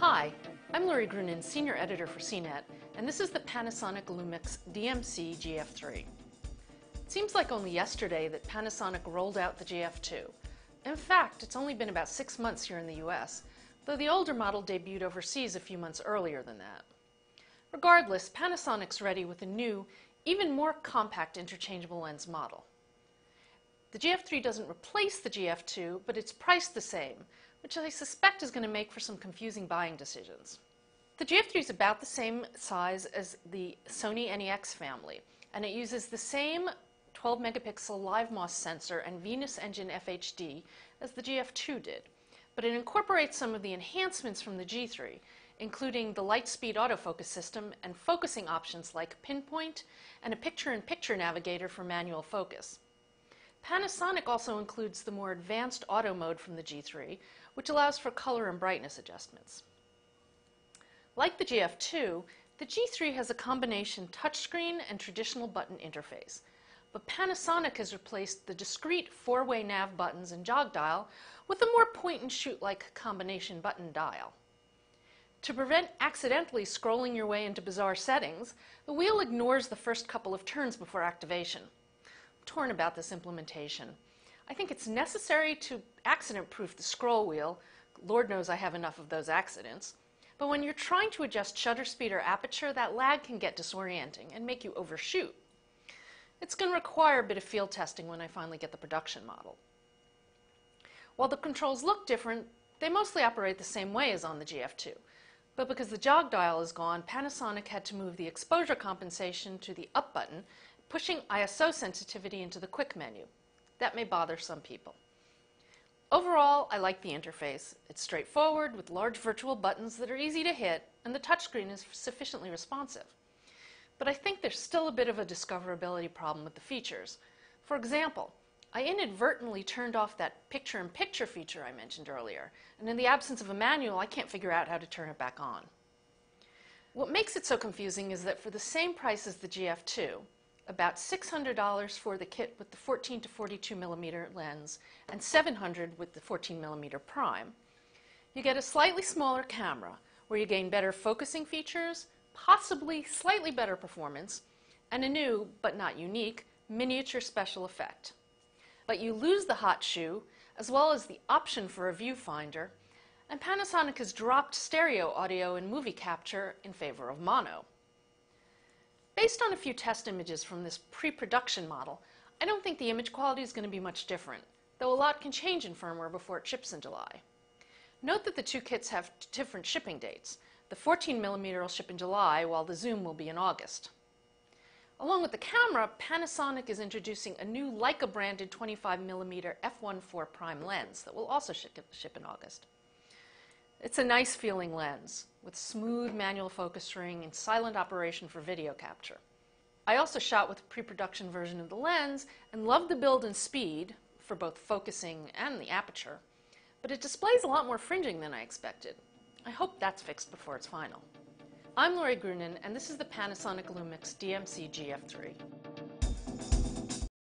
Hi, I'm Lori Grunin, Senior Editor for CNET, and this is the Panasonic Lumix DMC-GF3. It seems like only yesterday that Panasonic rolled out the GF2. In fact, it's only been about 6 months here in the US, though the older model debuted overseas a few months earlier than that. Regardless, Panasonic's ready with a new, even more compact interchangeable lens model. The GF3 doesn't replace the GF2, but it's priced the same, which I suspect is going to make for some confusing buying decisions. The GF3 is about the same size as the Sony NEX family, and it uses the same 12-megapixel live MOS sensor and Venus Engine FHD as the GF2 did, but it incorporates some of the enhancements from the G3, including the light-speed autofocus system and focusing options like pinpoint and a picture-in-picture navigator for manual focus. Panasonic also includes the more advanced auto mode from the G3, which allows for color and brightness adjustments. Like the GF2, the G3 has a combination touchscreen and traditional button interface, but Panasonic has replaced the discrete four-way nav buttons and jog dial with a more point-and-shoot-like combination button dial. To prevent accidentally scrolling your way into bizarre settings, the wheel ignores the first couple of turns before activation. Torn about this implementation. I think it's necessary to accident-proof the scroll wheel. Lord knows I have enough of those accidents. But when you're trying to adjust shutter speed or aperture, that lag can get disorienting and make you overshoot. It's going to require a bit of field testing when I finally get the production model. While the controls look different, they mostly operate the same way as on the GF2. But because the jog dial is gone, Panasonic had to move the exposure compensation to the up button, pushing ISO sensitivity into the quick menu. That may bother some people. Overall, I like the interface. It's straightforward with large virtual buttons that are easy to hit, and the touchscreen is sufficiently responsive. But I think there's still a bit of a discoverability problem with the features. For example, I inadvertently turned off that picture-in-picture feature I mentioned earlier, and in the absence of a manual, I can't figure out how to turn it back on. What makes it so confusing is that for the same price as the GF2, about $600 for the kit with the 14 to 42 millimeter lens and $700 with the 14 millimeter prime, you get a slightly smaller camera where you gain better focusing features, possibly slightly better performance, and a new, but not unique, miniature special effect. But you lose the hot shoe, as well as the option for a viewfinder, and Panasonic has dropped stereo audio and movie capture in favor of mono. Based on a few test images from this pre-production model, I don't think the image quality is going to be much different, though a lot can change in firmware before it ships in July. Note that the two kits have different shipping dates. The 14mm will ship in July, while the zoom will be in August. Along with the camera, Panasonic is introducing a new Leica-branded 25mm f1.4 prime lens that will also ship in August. It's a nice feeling lens with smooth manual focus ring and silent operation for video capture. I also shot with a pre-production version of the lens and loved the build and speed for both focusing and the aperture, but it displays a lot more fringing than I expected. I hope that's fixed before it's final. I'm Lori Grunin, and this is the Panasonic Lumix DMC-GF3.